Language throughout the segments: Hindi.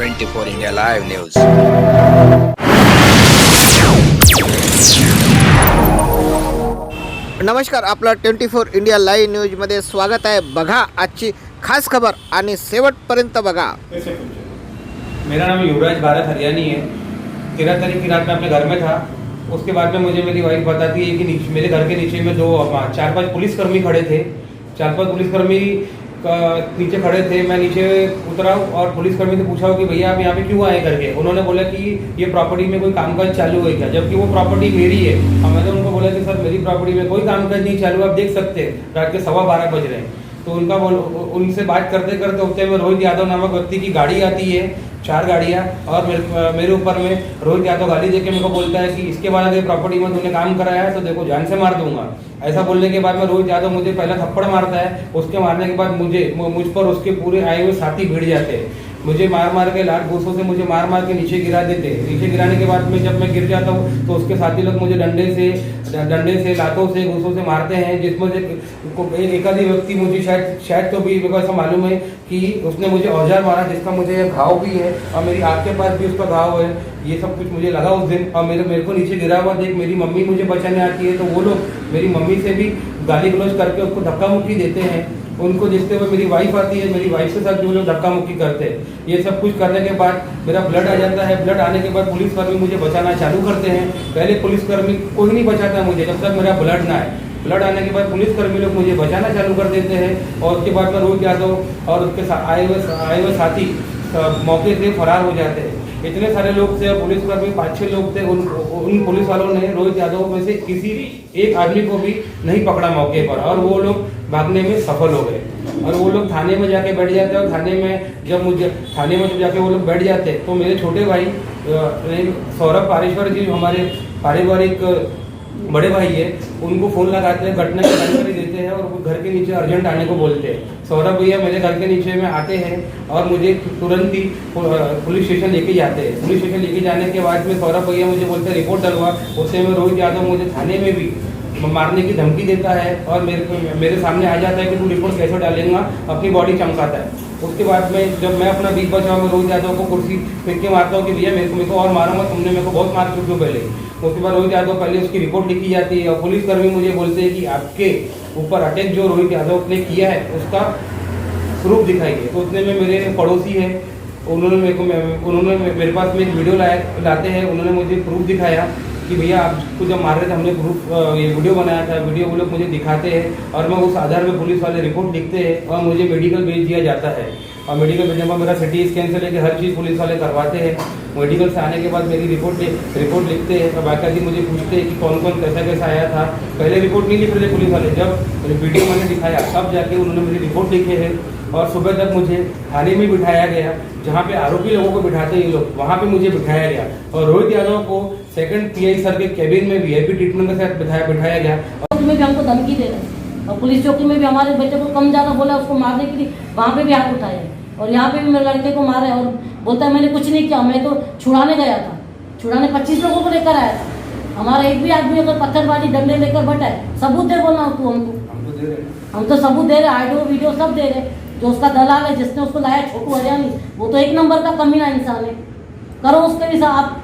24 इंडिया लाइव न्यूज। नमस्कार, आपलं 24 इंडिया लाईव्ह न्यूजमध्ये स्वागत आहे। बघा आजची खास खबर आणि शेवटपर्यंत बघा। मेरा नाम युवराज भारत हरियाणी है। 13 तारीख की रात में अपने घर में था। उसके बाद में मुझे मेरी वाइफ बताती है कि मेरे घर के नीचे में 4-5 पुलिसकर्मी खड़े थे। 4-5 पुलिसकर्मी नीचे खड़े थे। मैं नीचे उतरा और पुलिसकर्मी से पूछा कि भैया आप यहाँ पे क्यों आए करके। उन्होंने बोला कि ये प्रॉपर्टी में कोई कामकाज चालू है क्या, जबकि वो प्रॉपर्टी मेरी है। और मैंने उनको बोला कि सर मेरी प्रॉपर्टी में कोई कामकाज नहीं चालू, आप देख सकते हैं। रात के 12:15 बज रहे हैं। तो उनसे बात करते करते होते में रोहित यादव नामक व्यक्ति की गाड़ी आती है, 4 गाड़ियाँ, और मेरे ऊपर में रोहित यादव गाड़ी देके मेरे को बोलता है कि इसके बाद अगर प्रॉपर्टी में तूने काम कराया है तो देखो जान से मार दूंगा। ऐसा बोलने के बाद में रोहित यादव मुझे पहला थप्पड़ मारता है। उसके मारने के बाद मुझ पर उसके पूरे आए हुए साथी भिड़ जाते हैं। मुझे मार के लात घूसों से मुझे मार के नीचे गिरा देते हैं। नीचे गिराने के बाद में जब मैं गिर जाता हूँ तो उसके साथी लोग मुझे डंडे से लातों से घूसों से मारते हैं, जिसमें से एक आधी व्यक्ति मुझे शायद तो भी मेरे को ऐसा मालूम है कि उसने मुझे औजार मारा, जिसका मुझे घाव भी है और मेरी आँख के पास भी उसका घाव है। ये सब कुछ मुझे लगा उस दिन। और मेरे को नीचे गिरा हुआ देख मेरी मम्मी मुझे बचाने आती है, तो वो लोग मेरी मम्मी से भी गाली गलौज करके उसको धक्का मुक्की देते हैं। उनको देखते हुए मेरी वाइफ आती है, मेरी वाइफ के साथ जो लोग धक्का मुक्की करते हैं। ये सब कुछ करने के बाद मेरा ब्लड आ जाता है। ब्लड आने के बाद पुलिसकर्मी मुझे बचाना चालू करते हैं। पहले पुलिसकर्मी कोई नहीं बचाता मुझे जब तक मेरा ब्लड ना आए। ब्लड आने के बाद पुलिसकर्मी लोग मुझे बचाना चालू कर देते हैं। और उसके बाद में रोहित यादव और उसके आए हुए साथी मौके से फरार हो जाते हैं। इतने सारे लोग थे, पुलिसकर्मी 5-6 लोग थे। उन पुलिस वालों ने रोहित यादव में से किसी एक आदमी को भी नहीं पकड़ा मौके पर, और वो लोग भागने में सफल हो गए। और वो लोग थाने में जाके बैठ जाते हैं। और थाने में जब जाके वो लोग बैठ जाते हैं तो मेरे छोटे भाई सौरभ पारेश्वर जी, हमारे पारिवारिक बड़े भाई है, उनको फोन लगाते हैं, घटना की जानकारी देते हैं और वो घर के नीचे अर्जेंट आने को बोलते हैं। सौरभ भैया मेरे घर के नीचे में आते हैं और मुझे तुरंत ही पुलिस स्टेशन लेके जाते हैं। पुलिस स्टेशन लेके जाने के बाद में सौरभ भैया मुझे बोलते हैं रिपोर्ट डलवा। उससे में रोहित यादव मुझे थाने में भी मारने की धमकी देता है और मेरे सामने आ जाता है कि तू रिपोर्ट कैसे डालेगा, अपनी बॉडी चमकाता है। उसके बाद में जब मैं अपना बीच बचाव में रोहित यादव को कुर्सी फेंक के मारता हूँ कि भैया मेरे को और मारूंगा, तुमने मेरे को बहुत मार चुके हो पहले। उसके बाद रोहित यादव पहले उसकी रिपोर्ट लिखी जाती है और पुलिसकर्मी मुझे बोलते हैं कि आपके ऊपर अटैक जो रोहित यादव ने किया है उसका प्रूफ दिखाइए। तो उतने में मेरे पड़ोसी हैं, उन्होंने मेरे पास में एक वीडियो लाते हैं। उन्होंने मुझे प्रूफ दिखाया कि भैया आपको जब मार रहे थे हमने प्रूफ ये वीडियो बनाया था। वीडियो वो लोग मुझे दिखाते हैं और मैं उस आधार पे पुलिस वाले रिपोर्ट लिखते हैं और मुझे मेडिकल भेज दिया जाता है। और मेडिकल भेजने पर मेरा सिटी स्कैन से लेकर हर चीज़ पुलिस वाले करवाते हैं। मेडिकल से आने के बाद मेरी रिपोर्ट लिखते हैं और बाकायदा मुझे पूछते हैं कि कौन कौन कैसा आया था। पहले रिपोर्ट नहीं लिख रहे थे पुलिस वाले, जब वीडियो मैंने दिखाया तब जाके उन्होंने मेरी रिपोर्ट लिखे है। और सुबह तक मुझे थाने में बिठाया गया, जहाँ पे आरोपी लोगों को बिठाते हैं ये लोग, वहाँ पे मुझे बिठाया गया। और रोहित यादव को सेकंड पीआई सर के केबिन में VIP ट्रीटमेंट के साथ बिठाया गया। और में भी हमको धमकी दे रहे हैं और पुलिस चौकी में भी हमारे बेटे को कम ज़्यादा बोला, उसको मारने के लिए वहाँ पे भी हाथ उठाए और यहाँ पे भी मेरे लड़के को मारा है। और बोलता है मैंने कुछ नहीं किया, मैं तो छुड़ाने गया था, छुड़ाने 25 लोगों को लेकर आया था। हमारा एक भी आदमी अगर पत्थरबाजी डंडे लेकर बैठा है, सबूत दे बोलना तू हमको। हम तो सबूत दे रहे, ऑडियो वीडियो सब दे रहे। जो उसका दलाल है जिसने उसको लाया छोटू हरियाणी, वो तो 1 नंबर का कमीना इंसान है। करो उसके भी आप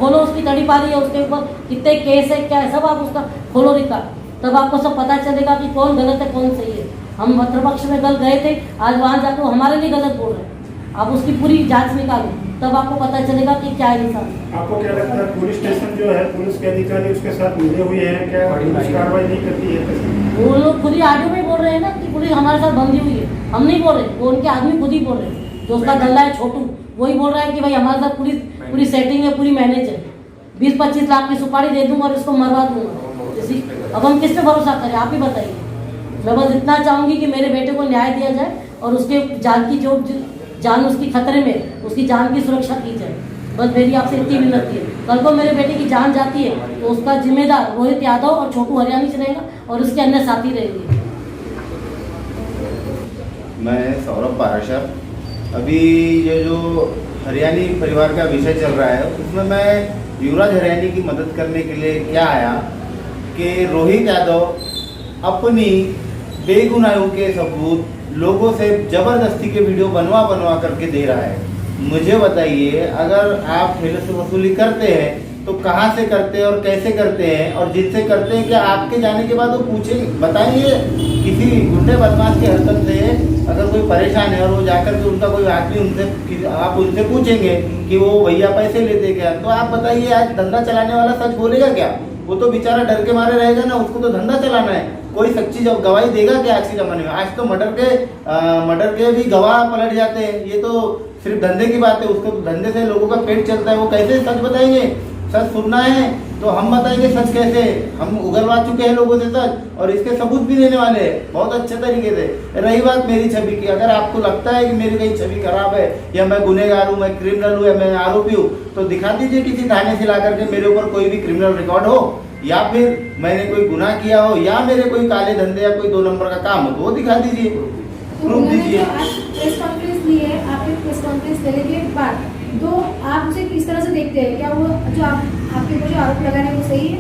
खोलो, उसकी तड़ी पारी है, उसके ऊपर कितने केस है क्या है सब आप उसका खोलो रिकॉर्ड, तब आपको सब पता चलेगा कि कौन गलत है कौन सही है। हम पत्रपक्ष में कल गए थे, आज वहाँ जाकर हमारे लिए गलत बोल रहे हैं। आप उसकी पूरी जांच निकालो तब आपको पता चलेगा कि क्या है इंसान। आपको क्या लगता है पुलिस स्टेशन जो है, पुलिस के अधिकारी उसके साथ मिले हुए हैं क्या, पुलिस कार्रवाई नहीं करती है? वो लोग खुद ही ऑडियो में बोल रहे हैं ना कि पुलिस हमारे साथ बंधी हुई है। हम नहीं बोल रहे, वो उनके आदमी खुद ही बोल रहे हैं। जो उसका दल्ला है छोटू, वही बोल रहा है कि भाई हमारे साथ पूरी सेटिंग है, पूरी मैनेज है, 20-25 लाख की सुपारी दे दूंगा और इसको मरवा दूंगा। अब हम किस पे भरोसा करें, आप ही बताइए। मैं बस इतना चाहूंगी कि मेरे बेटे को न्याय दिया जाए और उसके जान उसकी खतरे में, उसकी जान की सुरक्षा की जाए। बस मेरी आपसे इतनी विनती है। कल को मेरे बेटे की जान जाती है तो उसका जिम्मेदार रोहित यादव और छोटू हरियाणी से रहेगा और उसके अन्य साथी रहेंगे। मैं सौरभ पारेश्वर। अभी ये जो हरियाणी परिवार का विषय चल रहा है उसमें मैं युवराज हरियाणी की मदद करने के लिए क्या आया कि रोहित यादव अपनी बेगुनाहों के सबूत लोगों से जबरदस्ती के वीडियो बनवा करके दे रहा है। मुझे बताइए, अगर आप ठेले से वसूली करते हैं तो कहाँ से करते हैं और कैसे करते हैं, और जिनसे करते हैं क्या आपके जाने के बाद वो पूछेंगे? बताइए, किसी गुंडे बदमाश की हरकत से अगर कोई परेशान है और वो जाकर के उनका कोई आदमी आप उनसे पूछेंगे कि वो भैया पैसे लेते क्या, तो आप बताइए आज धंधा चलाने वाला सच बोलेगा क्या? वो तो बेचारा डर के मारे रहेगा ना, उसको तो धंधा चलाना है। कोई सच्ची जब गवाही देगा क्या आज के जमाने में? आज तो मर्डर के भी गवाह पलट जाते हैं। ये तो सिर्फ धंधे की बात है, उसको तो धंधे से लोगों का पेट चलता है। वो कैसे सच बताएंगे? सच सुनना है तो हम बताएंगे सच कैसे। हम उगलवा चुके हैं लोगों से सच, और इसके सबूत भी देने वाले हैं बहुत अच्छे तरीके से। रही बात मेरी छवि की, अगर आपको लगता है कि मेरी कहीं छवि खराब है, या मैं गुनहगार हूँ, मैं क्रिमिनल हूँ, या मैं आरोपी हूँ, तो दिखा दीजिए किसी थाने से ला करके मेरे ऊपर कोई भी क्रिमिनल रिकॉर्ड हो, या फिर मैंने कोई गुनाह किया हो, या मेरे कोई काले धंधे या कोई 2 नंबर का काम हो, तो वो दिखा दीजिए, प्रूफ दीजिए। प्रेस कॉन्फ्रेंस ली है, आपने प्रेस कॉन्फ्रेंस लेने के बाद तो आप उसे किस तरह से देखते हैं? क्या वो जो आपके ऊपर जो आरोप लगा रहे हैं वो सही है?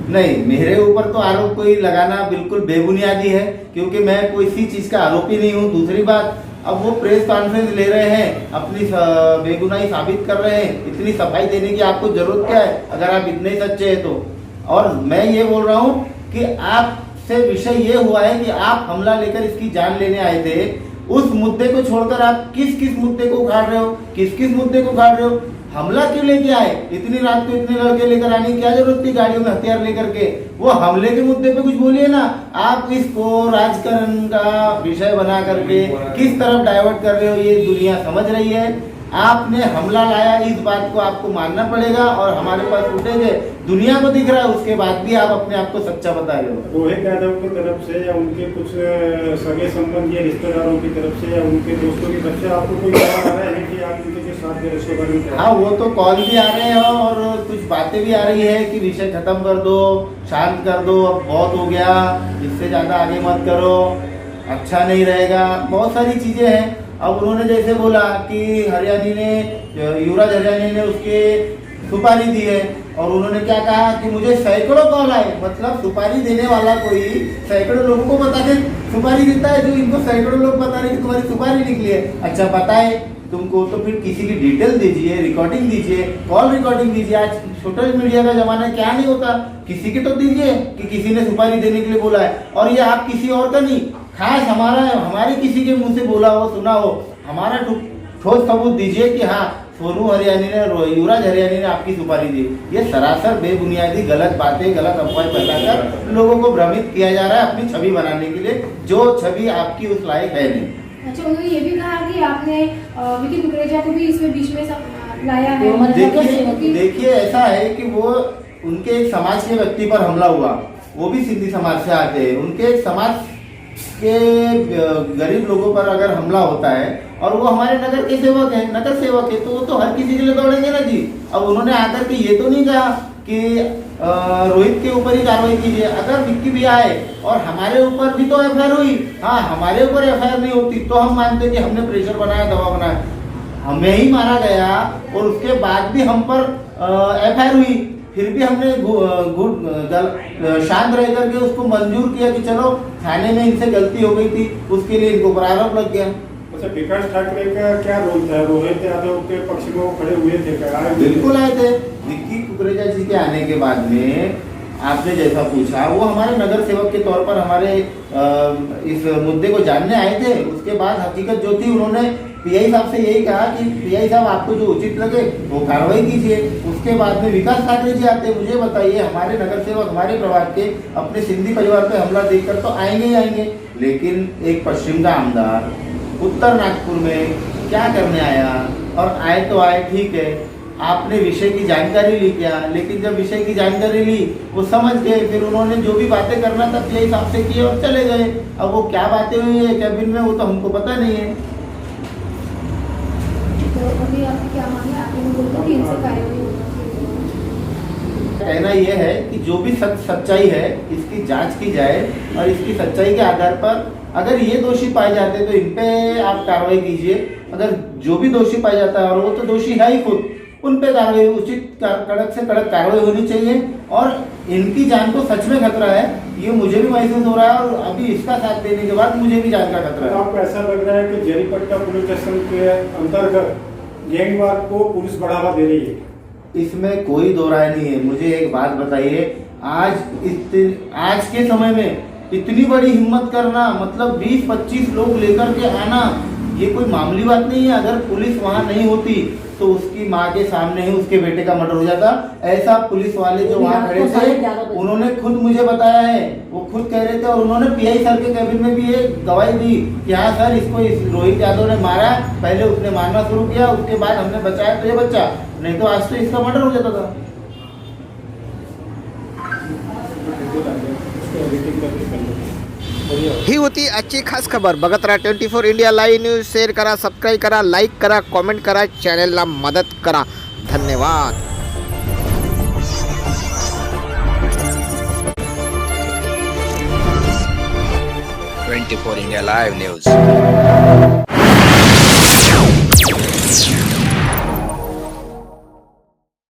नहीं, मेरे ऊपर तो आरोप कोई लगाना बिल्कुल बेबुनियादी है, क्योंकि मैं कोई सी चीज का आरोपी नहीं हूँ। दूसरी बात, अब वो प्रेस कॉन्फ्रेंस ले रहे हैं, अपनी बेगुनाही साबित कर रहे हैं, इतनी सफाई देने की आपको जरूरत क्या है अगर आप इतने ही सच्चे हैं तो? और मैं ये बोल रहा हूँ कि आपसे विषय ये हुआ है कि आप हमला लेकर इसकी जान लेने आए थे। उस मुद्दे को छोड़कर आप किस किस मुद्दे को उखाड़ रहे हो, किस किस मुद्दे को उखाड़ रहे हो? हमला क्यों लेके आए? इतनी रात को इतने लड़के लेकर आने की क्या जरूरत थी गाड़ियों में हथियार लेकर के? वो हमले के मुद्दे पे कुछ बोलिए ना। आप इसको राजकारण का विषय बना करके किस तरफ डाइवर्ट कर रहे हो, ये दुनिया समझ रही है। आपने हमला लाया, इस बात को आपको मानना पड़ेगा, और हमारे पास फुटेज है, दुनिया को दिख रहा है, उसके बाद भी आप अपने आप को सच्चा बता रहे हो। रोहित यादव की तरफ से या उनके कुछ सगे संबंधी या रिश्तेदारों की तरफ से या उनके दोस्तों की तरफ से आपको कोई कॉल आ रहा है कि आप उनके साथ रिश्ते करें? हाँ, वो तो कॉल भी आ रहे हैं और कुछ बातें भी आ रही है कि विषय खत्म कर दो, शांत कर दो, अब बहुत हो गया, इससे ज्यादा आगे मत करो, अच्छा नहीं रहेगा, बहुत सारी चीजें हैं। अब उन्होंने जैसे बोला कि युवराज हरियाणी ने उसके सुपारी दी है, और उन्होंने क्या कहा कि मुझे सैकड़ों कॉल आए। मतलब सुपारी देने वाला कोई सैकड़ों लोगों को बता के सुपारी देता है, जो इनको सैकड़ों लोग बता रहे कि तुम्हारी सुपारी निकली है। अच्छा, बताए तुमको तो फिर किसी की डिटेल दीजिए, रिकॉर्डिंग दीजिए, कॉल रिकॉर्डिंग दीजिए। आज सोशल मीडिया का जमाना है, क्या नहीं होता, किसी की तो दीजिए कि किसी ने सुपारी देने के लिए बोला है, और ये आप किसी और का नहीं, खास हमारे किसी के मुंह से बोला हो, सुना हो, हमारा ठोस सबूत दीजिए कि हाँ सोनू हरियाणी ने, युवराज हरियाणी ने आपकी सुपारी दी। ये सरासर बेबुनियादी गलत बातें, गलत अफवाहें फैलाकर लोगों को भ्रमित किया जा रहा है अपनी छवि बनाने के लिए, जो छवि आपकी उस लायक है नहीं। अच्छा, उन्होंने ये भी कहा कि आपने विकी कुकरेजा को भी इसमें बीच में लाया है। देखिए, ऐसा है कि वो उनके एक समाज के व्यक्ति पर हमला हुआ, वो भी सिंधी समाज से आते हैं, उनके एक समाज के गरीब लोगों पर अगर हमला होता है और वो हमारे नगर के सेवक हैं, नगर सेवक है, तो वो तो हर किसी के लिए दौड़ेंगे ना जी। अब उन्होंने आकर के ये तो नहीं कहा कि रोहित के ऊपर ही कार्रवाई कीजिए। अगर विक्की भी आए और हमारे ऊपर भी तो एफआईआर हुई, हाँ हमारे ऊपर एफआईआर नहीं होती तो हम मानते कि हमने प्रेशर बनाया, दबाव बनाया, हमें ही मारा गया और उसके बाद भी हम पर एफआईआर हुई, फिर भी हमने शांत रह करके उसको मंजूर किया कि चलो थाने में इनसे गलती हो गई थी, उसके लिए इनको आरोप लग गया। अच्छा, विकास ठाकरे का क्या रोल था? रोहित यादव के पक्ष में वो खड़े हुए थे क्या? बिल्कुल आए थे। विक्की कुकरेजा जी के आने के बाद में आपने जैसा पूछा, वो हमारे नगर सेवक के तौर पर हमारे इस मुद्दे को जानने आए थे। उसके बाद हकीकत जो थी, उन्होंने पीआई साहब से यही कहा कि पीआई साहब आपको जो उचित लगे वो कार्रवाई कीजिए। उसके बाद में विकास ठाकरे जी आते, मुझे बताइए हमारे नगर सेवक हमारे परिवार के अपने सिंधी परिवार पे हमला देखकर तो आएंगे ही आएंगे, लेकिन एक पश्चिम का आमदार उत्तर नागपुर में क्या करने आया? और आए तो आए, ठीक है, आपने विषय की जानकारी ली क्या? लेकिन जब विषय की जानकारी ली वो समझ गए, फिर उन्होंने जो भी बातें करना था पीआई साहब से किए और चले गए। अब वो क्या बातें हुई है कैबिन में वो तो हमको पता नहीं है। तो अभी आपकी क्या मांग है? आपने बोला कि इनसे कार्रवाई होगी। कहना यह है कि जो भी सच्चाई है इसकी जांच की जाए, और इसकी सच्चाई के आधार पर अगर ये दोषी पाए जाते हैं तो इन पे आप कार्रवाई कीजिए। अगर जो भी दोषी पाया जाता है, और वो तो दोषी है ही खुद, उन पे कार्रवाई, उचित कड़क से कड़क कार्रवाई होनी चाहिए। और इनकी जान को सच में खतरा है, ये मुझे भी महसूस हो रहा है, और अभी इसका साथ देने के बाद मुझे भी जान का खतरा है। आपको ऐसा लग रहा है कि जरीपट्टा पुलिस स्टेशन के अंतर्गत गैंगवार को पुलिस बढ़ावा दे रही है। इसमें कोई दो राय नहीं है। मुझे एक बात बताइए, आज के समय में इतनी बड़ी हिम्मत करना, मतलब 20-25 लोग लेकर के आना, ये कोई मामूली बात नहीं है। अगर पुलिस वहां नहीं होती तो उसकी माँ के सामने ही उसके बेटे का मर्डर हो जाता। ऐसा पुलिस वाले जो वहां खड़े थे उन्होंने खुद मुझे बताया है, वो खुद कह रहे थे, और उन्होंने पीआई सर के कैबिन में भी एक गवाही दी कि हाँ सर, इसको रोहित यादव ने मारा, पहले उसने मारना शुरू किया, उसके बाद हमने बचाया तो ये बच्चा, नहीं तो आज तो इसका मर्डर हो जाता था। ही होती आजची खास खबर. बघत राहा 24 इंडिया लाईव्ह न्यूज. शेअर करा, सबस्क्राईब करा, लाईक करा, कमेंट करा, चॅनलला मदत करा. धन्यवाद. 24 India Live News.